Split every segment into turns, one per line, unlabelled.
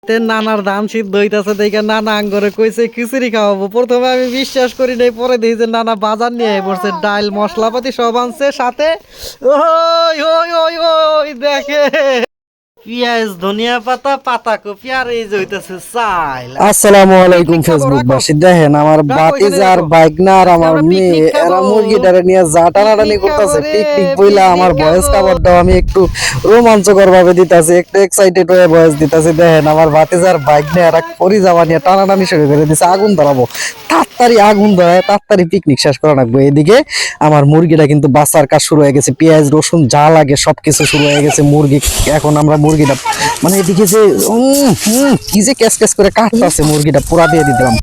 নানার ধান সিদ্ধ হইতাছে দেখে নানা আঙ্গরে কইছে খিচুড়ি খাওয়াবো। প্রথমে আমি বিশ্বাস করি নাই, পরে দেখি যে নানা বাজার নিয়ে পড়ছে, ডাল মশলাপাতি সব আনছে সাথে। ওই ওই ওই ওই দেখে পেঁয়াজ, ধনিয়া পাতা, পাতাকপি আর এই যে হইতাছে চাল।
আসসালামু আলাইকুম ফেসবুক বাসী, দেখেন আমার বাতিজার বাইকনা আর আমার মেয়ে এরা মুরগিটারে নিয়ে যা টানাটানি করতেছে। পিকনিক বইলা আমার ভয়েস কাভার দাও, আমি একটু রোমাঞ্চকর ভাবে দিতেছি, একটু এক্সাইটেড হয়ে ভয়েস দিতেছি। দেখেন আমার বাতিজার বাইকনা এরা করি যাওয়া নিয়ে টানাটানি শুরু করে দিছে। আগুন ধরাবো, তাড়াতাড়ি আগুন ধরায় তাড়াতাড়ি পিকনিক শেষ করা লাগবে। এদিকে আমার মুরগিটা কিন্তু বাচ্চার কাজ শুরু হয়ে গেছে, পেঁয়াজ রসুন যা লাগে সবকিছু শুরু হয়ে গেছে। মুরগি এখন আমরা মুরগিটা মানে এদিকে যে কি যে ক্যাস ক্যাস করে কাটতেছে, মুরগিটা পুরা দিয়ে দিলাম।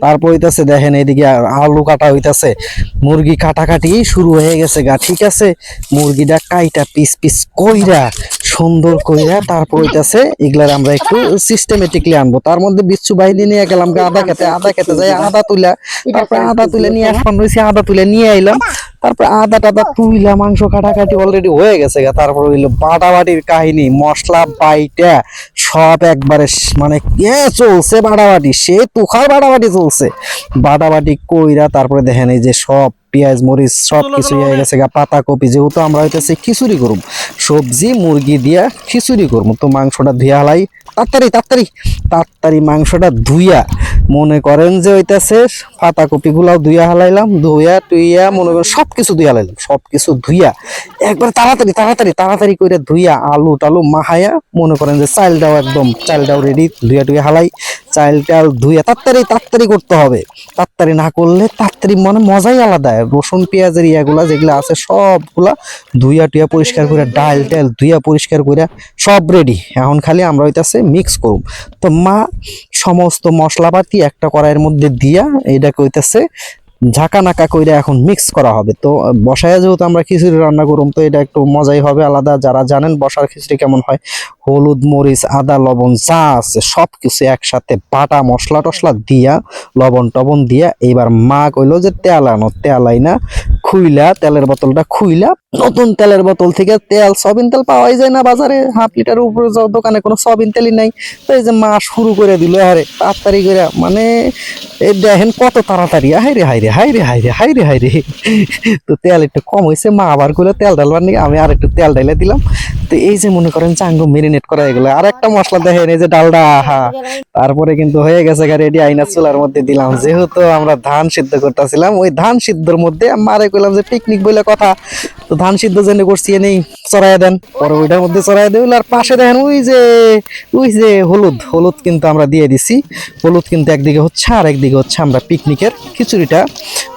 তারপর হইতাছে দেখেন এদিকে আলু কাটা হইতাছে, মুরগি কাটাকাটি শুরু হয়ে গেছে গা। ঠিক আছে, মুরগিটা কাইটা পিস পিস কইরা সুন্দর কইরা তারপর হইতাছে এগুলার আমরা একটু সিস্টেমেটিকলি আনবো। তার মধ্যে বিচ্ছু বাহিনী নিয়ে গেলাম আদা খেতে যাই আদা তুলা, তারপর আদা তুলে নিয়ে এখন রয়েছে আদা তুলে নিয়ে আইলাম। তারপর আদা টাদা তুইলা মাংস কাটাকাটি অলরেডি হয়ে গেছে গা। তারপর হইলো বাটাবাটির কাহিনী, মশলা বাইটা সব একবারে মানে চলছে বাটাবাটি, সে তুখার বাটাবাটি চলছে। বাটাবাটি কইরা তারপরে দেখেন এই যে সব পেঁয়াজ মরিচ সব কিছু হয়ে গেছে গা। পাতাকপি যেহেতু আমরা হইতেছে খিচুড়ি করব, সবজি মুরগি দিয়া খিচুড়ি করবো, তো মাংসটা ধুয়া হালাই তাড়াতাড়ি তাড়াতাড়ি তাড়াতাড়ি মাংসটা ধুইয়া মনে করেন যে হইতেছে পাতাকপি গুলাও ধুইয়া হালাইলাম, ধুইয়া টুইয়া মনে করেন সবকিছু ধুইয়া হালাইলাম, সবকিছু ধুইয়া একবার তাড়াতাড়ি তাড়াতাড়ি তাড়াতাড়ি করে ধুইয়া আলু টালু মাহাইয়া মনে করেন যে চালটাও একদম চালটাও রেডি ধুইয়া টুইয়া হালাই। চাল টাল ধুইয়া তাড়াতাড়ি তাড়াতাড়ি করতে হবে, তাড়াতাড়ি না করলে তাড়াতাড়ি মানে মজাই আলাদা। রসুন পেঁয়াজের ইয়াগুলা যেগুলা আছে সবগুলা ধুইয়া টুইয়া পরিষ্কার করে ডাল টাল ধুইয়া পরিষ্কার করে সব রেডি। এখন খালি আমরা হইতাছে মিক্স করব। তো মা সমস্ত মশলাপাতি একটা কড়াইয়ের মধ্যে দিয়া এইটাকে হইতাছে ঝাঁকা নাকা কইরা এখন মিক্স করা হবে। তো বসায় যেহেতু আমরা খিচুড়ি রান্না করুম, তো এটা একটু মজাই হবে আলাদা। যারা জানেন বসার খিচুড়ি কেমন হয়, হলুদ মরিচ আদা লবণ যা আছে সবকিছু একসাথে বাটা মশলা টসলা দিয়া লবণ টবণ দিয়া এইবার মা কইলো যে তেল আনো। তেল আইনা খুইলা তেলের বোতলটা খুইলা, নতুন তেলের বোতল থেকে তেল সয়াবিন তেল পাওয়াই যায় না বাজারে, হাফ লিটার উপরে দোকানে কোনো সয়াবিন তেলই নাই। তো এই যে মা শুরু করে দিল আরে তাড়াতাড়ি করে, মানে এই দেখেন কত তাড়াতাড়ি, হাইরে হাইরে হাইরে হাইরে হাইরে হাইরে। তো তেল একটু কম হয়েছে, মা আবার কইলো তেল ডালবার নিয়ে, আমি আর একটু তেল ডাইলে দিলাম। তো এই যে মনে করেন চাঙ্গো মেরিনেট করা এগুলো, আর একটা মশলা দেখেন এই যে ডালডা, তারপরে কিন্তু হয়ে গেছে রেডি। আইনা চুলার মধ্যে দিলাম, যেহেতু আমরা ধান সিদ্ধ করতেছিলাম ওই ধান সিদ্ধর মধ্যে মারে কইলাম যে পিকনিক বলে কথা, তো ধান সিদ্ধ জেনে করছি এনেই চড়াই দেন। পরে ওইটার মধ্যে চড়াই দেন, আর পাশে দেখেন ওই যে হলুদ হলুদ কিন্তু আমরা দিয়ে দিছি। হলুদ কিন্তু একদিকে হচ্ছে আর একদিকে হচ্ছে আমরা পিকনিকের খিচুড়িটা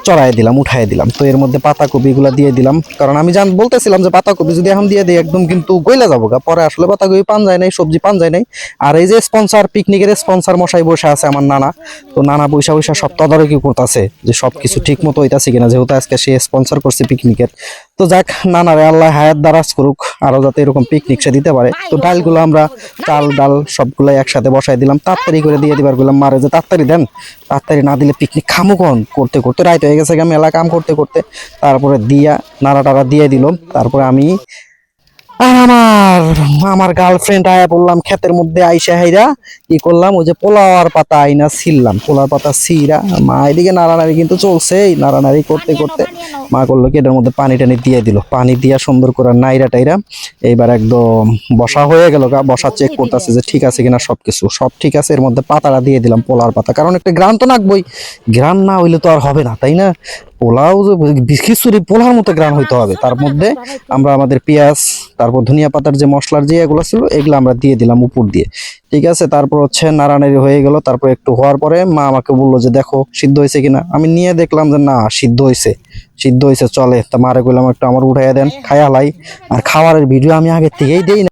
চড়াই দিলাম, উঠাই দিলাম। তো এর মধ্যে পাতাকপি গুলা দিয়ে দিলাম, কারণ আমি বলতেছিলাম যে পাতাকপি যদি এখন দিয়ে দিই একদম কিন্তু গইলা যাবো গা। পরে আসলে পাতাকপি পান যায় নাই, সবজি পান যায় নাই। আর এই যে স্পন্সর, পিকনিকের স্পন্সর মশাই বসে আছে আমার নানা, তো নানা বৈশা বৈশা সব তদারকি করতেছে যে সবকিছু ঠিক মতো হইতাছে কিনা, যেহেতু আজকে সে স্পন্সর করছে পিকনিকের। তো যাক, নানারে আল্লাহ হায়াত দারাজ করুক, আরো যাতে এরকম পিকনিক সে দিতে পারে। তো ডালগুলো আমরা চাল ডাল সবগুলাই একসাথে বসাই দিলাম, তাড়াতাড়ি করে দিয়ে দিবার বললাম মারে যে তাড়াতাড়ি দেন, তাড়াতাড়ি না দিলে পিকনিক খামো কন। করতে করতে রাইত হয়ে গেছে, মেলা কাম করতে করতে তারপরে দিয়া নাড়া টাড়া দিয়ে দিল। তারপরে আমি আর আমার গার্লফ্রেন্ড আয়া বললাম ক্ষেতের মধ্যে আইসা হাইরা কি করলাম, ওই যে পোলাওয়ার পাতা আইনা ছিললাম, পোলার পাতা ছিঁড়া মা এদিকে নাড়ানাড়ি কিন্তু চলছে। নাড়ানাড়ি করতে করতে মা করলো কি এটার মধ্যে পানি টানি দিয়ে দিল, পানি দিয়া সুন্দর করে নাইরা টাইরা এইবার একদম বসা হয়ে গেল গা। বসা চেক করতেছে যে ঠিক আছে কিনা, সবকিছু সব ঠিক আছে। এর মধ্যে পাতাটা দিয়ে দিলাম, পোলার পাতা, কারণ একটা গ্রান তো নাকবই, গ্রান না হইলে তো আর হবে না, তাই না? পোলাও যে খিচুড়ি পোলার মতো গ্রান হইতে হবে। তার মধ্যে আমরা আমাদের পেঁয়াজ তারপর ধনিয়া পাতার যে মশলার যে এগুলো ছিল এগুলো আমরা দিয়ে দিলাম উপর দিয়ে। ঠিক আছে, তারপর হচ্ছে নাড়ানাড়ি হয়ে গেল। তারপর একটু হওয়ার পরে মা আমাকে বললো যে দেখো সিদ্ধ হয়েছে কিনা। আমি নিয়ে দেখলাম যে না, সিদ্ধ হয়েছে চলে। তা মারে কইলাম একটু আমার উঠাইয়া দেন, খায়া লাই। আর খাবারের ভিডিও আমি আগের থেকেই দেই না।